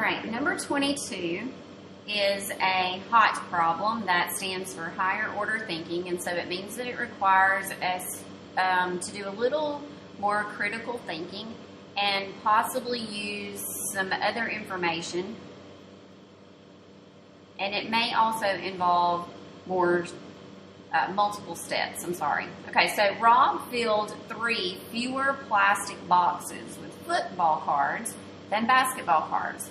right, number 22 is a HOT problem that stands for higher order thinking, and so it means that it requires us to do a little more critical thinking and possibly use some other information, and it may also involve more multiple steps. Okay, so Rob filled 3 fewer plastic boxes with football cards than basketball cards.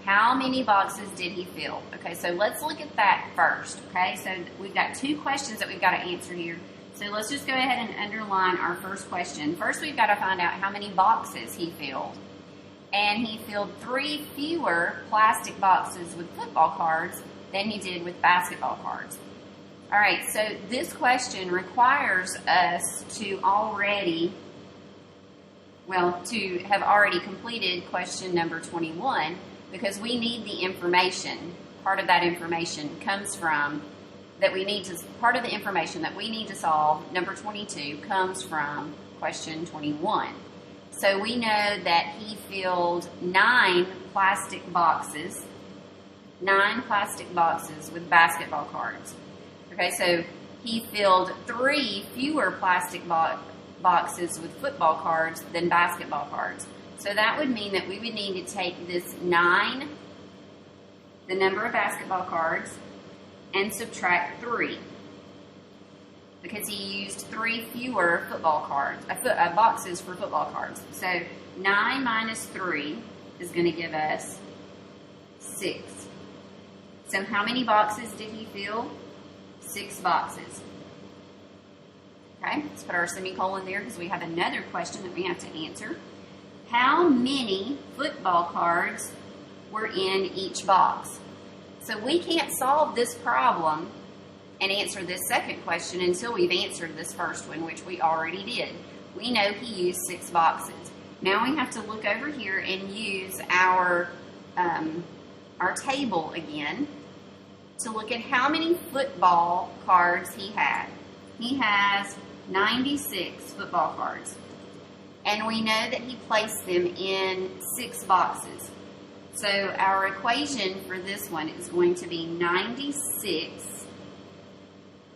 How many boxes did he fill? Okay, so let's look at that first. Okay, so we've got 2 questions that we've got to answer here. So let's just go ahead and underline our first question. First, we've got to find out how many boxes he filled. And he filled 3 fewer plastic boxes with football cards than he did with basketball cards. All right, so this question requires us to have already completed question number 21, because we need the information. Part of that information comes from part of the information that we need to solve, number 22, comes from question 21. So we know that he filled 9 plastic boxes with basketball cards. Okay, so he filled 3 fewer plastic boxes with football cards than basketball cards. So that would mean that we would need to take this 9, the number of basketball cards, and subtract 3. Because he used 3 fewer boxes for football cards. So 9 minus 3 is going to give us 6. So how many boxes did he fill? 6 boxes. Okay, let's put our semicolon there because we have another question that we have to answer. How many football cards were in each box? So we can't solve this problem and answer this second question until we've answered this first one, which we already did. We know he used 6 boxes. Now we have to look over here and use our table again to look at how many football cards he had. He has 96 football cards. And we know that he placed them in 6 boxes. So our equation for this one is going to be 96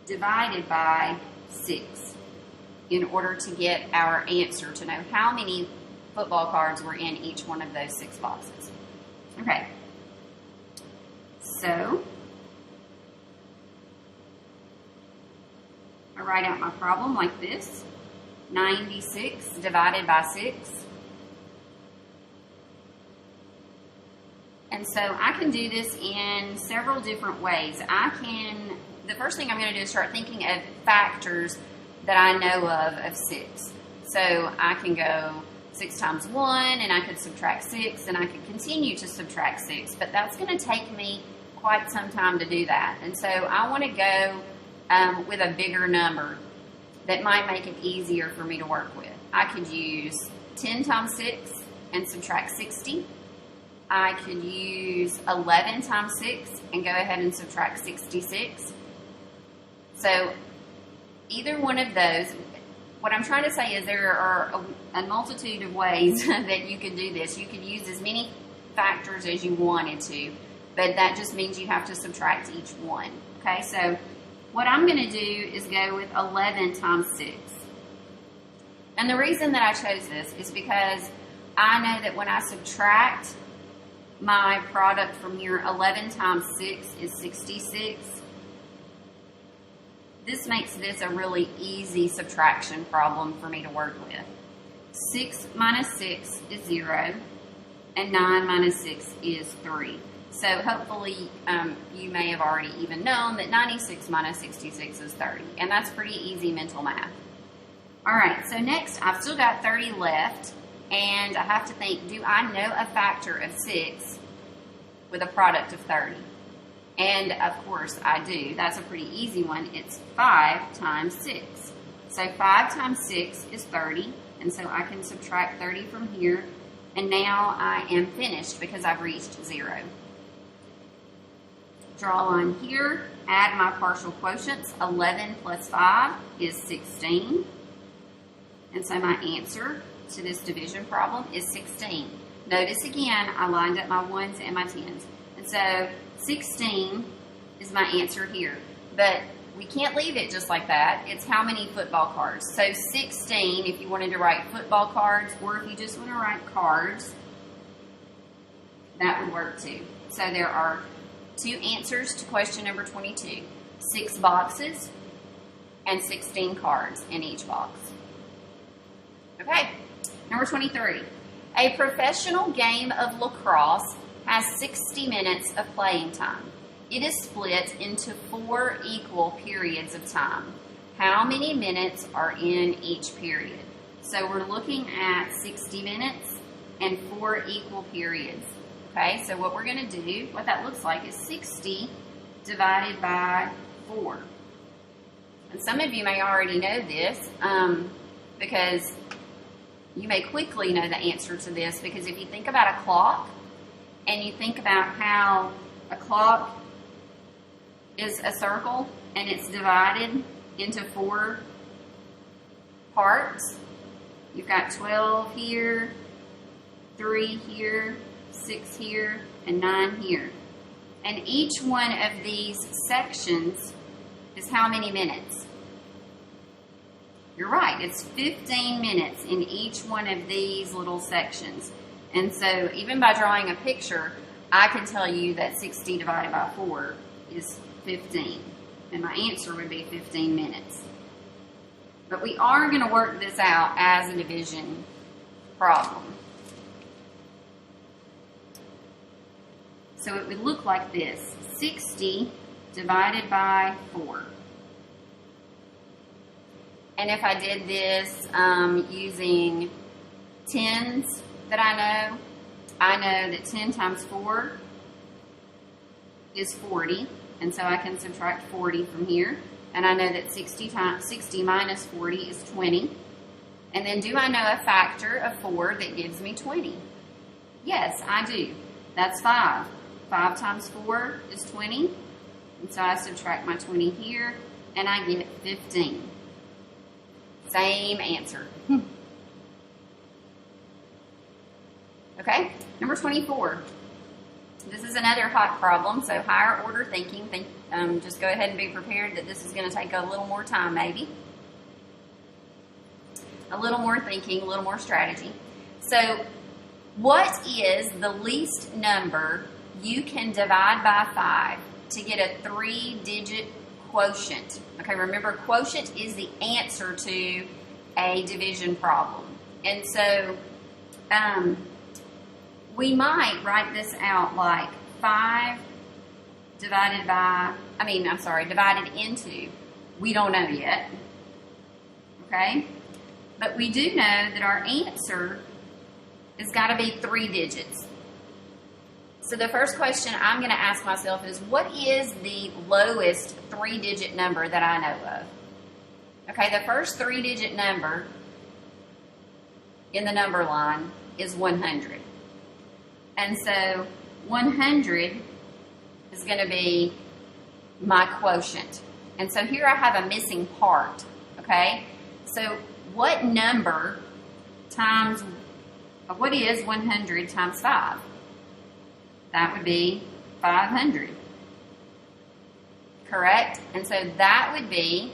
divided by 6 in order to get our answer, to know how many football cards were in each one of those 6 boxes. Okay, so I write out my problem like this: 96 divided by 6. And so I can do this in several different ways. The first thing I'm going to do is start thinking of factors that I know of 6. So I can go 6 times 1, and I could subtract 6, and I could continue to subtract 6. But that's going to take me quite some time to do that. And so I want to go with a bigger number that might make it easier for me to work with. I could use 10 times 6 and subtract 60. I could use 11 times 6 and go ahead and subtract 66. So either one of those, what I'm trying to say is there are a multitude of ways that you could do this. You could use as many factors as you wanted to, but that just means you have to subtract each one. Okay, so what I'm going to do is go with 11 times 6. And the reason that I chose this is because I know that when I subtract my product from here, 11 times 6 is 66. This makes this a really easy subtraction problem for me to work with. 6 minus 6 is 0, and 9 minus 6 is 3. So hopefully you may have already even known that 96 minus 66 is 30, and that's pretty easy mental math. All right, so next I've still got 30 left, and I have to think, do I know a factor of 6 with a product of 30? And of course I do. That's a pretty easy one. It's 5 times 6. So 5 times 6 is 30, and so I can subtract 30 from here, and now I am finished because I've reached 0. Draw a line here, add my partial quotients. 11 plus 5 is 16. And so my answer to this division problem is 16. Notice again, I lined up my 1s and my 10s. And so 16 is my answer here. But we can't leave it just like that. It's how many football cards. So 16, if you wanted to write football cards, or if you just want to write cards, that would work too. So there are 2 answers to question number 22. 6 boxes and 16 cards in each box. Okay, number 23. A professional game of lacrosse has 60 minutes of playing time. It is split into 4 equal periods of time. How many minutes are in each period? So we're looking at 60 minutes and 4 equal periods. Okay, so what we're going to do, what that looks like is 60 divided by 4. And some of you may already know this because you may quickly know the answer to this, because if you think about a clock and you think about how a clock is a circle and it's divided into 4 parts, you've got 12 here, 3 here, 6 here, and 9 here. And each one of these sections is how many minutes? You're right, it's 15 minutes in each one of these little sections. And so even by drawing a picture, I can tell you that 60 divided by 4 is 15. And my answer would be 15 minutes. But we are going to work this out as a division problem. So it would look like this: 60 divided by 4. And if I did this using tens that I know that 10 times 4 is 40, and so I can subtract 40 from here. And I know that 60 minus 40 is 20. And then do I know a factor of 4 that gives me 20? Yes, I do. That's 5. 5 times 4 is 20. And so I subtract my 20 here, and I get 15. Same answer. Okay, number 24. This is another hot problem, so higher order thinking. Just go ahead and be prepared that this is going to take a little more time, maybe. A little more thinking, a little more strategy. So, what is the least number you can divide by 5 to get a 3-digit quotient? Okay, remember, quotient is the answer to a division problem. And so, we might write this out like 5 divided into, we don't know yet, okay? But we do know that our answer has got to be 3 digits. So the first question I'm going to ask myself is, what is the lowest 3-digit number that I know of? Okay, the first 3-digit number in the number line is 100. And so 100 is going to be my quotient. And so here I have a missing part, okay? So what is 100 times 5? That would be 500, correct? And so that would be,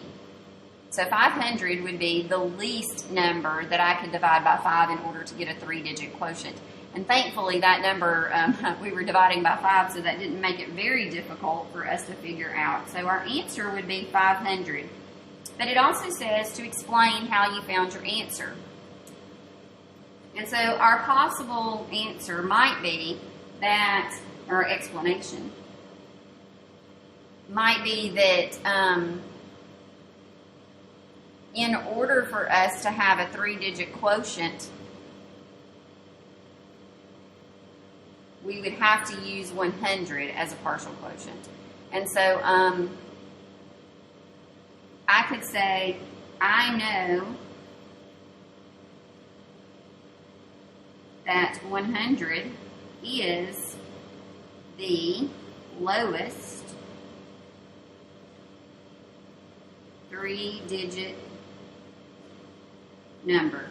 so 500 would be the least number that I could divide by 5 in order to get a 3-digit quotient. And thankfully that number, we were dividing by 5, so that didn't make it very difficult for us to figure out. So our answer would be 500. But it also says to explain how you found your answer. And so our possible answer might be that, or explanation, might be that in order for us to have a 3-digit quotient, we would have to use 100 as a partial quotient. And so I could say, I know that 100 is the lowest 3-digit number.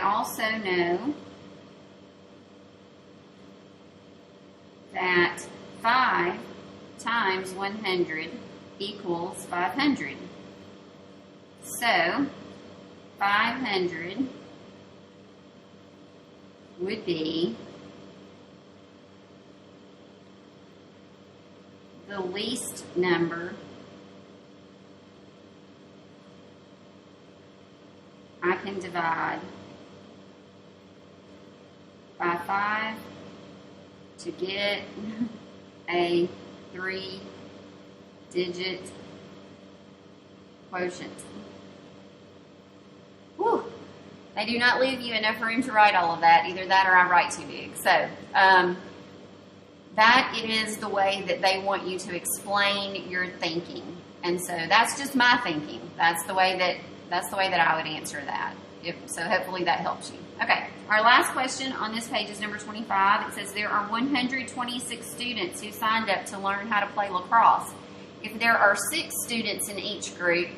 also know that 5 times 100 equals 500. So 500 would be the least number I can divide by 5 to get a 3-digit quotient. Whew. They do not leave you enough room to write all of that. Either that or I write too big. So that is the way that they want you to explain your thinking. And so that's just my thinking. That's the way that I would answer that. So hopefully that helps you. Okay, our last question on this page is number 25. It says there are 126 students who signed up to learn how to play lacrosse. If there are 6 students in each group,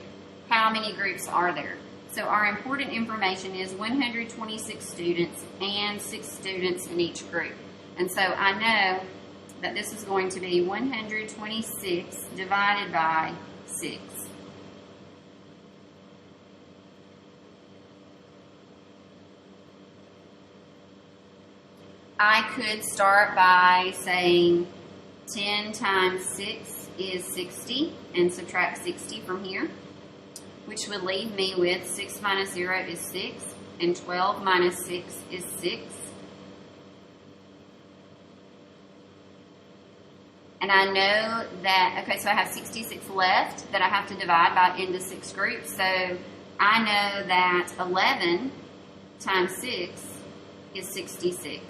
how many groups are there? So our important information is 126 students and 6 students in each group. And so I know that this is going to be 126 divided by 6. I could start by saying 10 times 6 is 60 and subtract 60 from here, which would leave me with 6 minus 0 is 6 and 12 minus 6 is 6. And I know that, okay, so I have 66 left that I have to divide by into 6 groups. So I know that 11 times 6 is 66.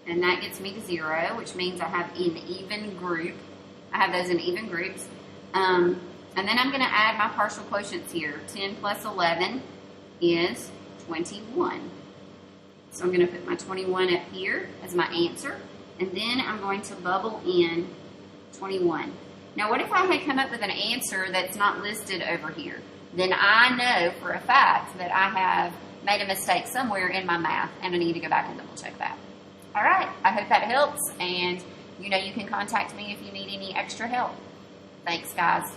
And that gets me to 0, which means I have an even group. I have those in even groups. And then I'm going to add my partial quotients here. 10 plus 11 is 21. So I'm going to put my 21 up here as my answer. And then I'm going to bubble in 21. Now, what if I had come up with an answer that's not listed over here? Then I know for a fact that I have made a mistake somewhere in my math, and I need to go back and double check that. All right, I hope that helps, and you know you can contact me if you need any extra help. Thanks, guys.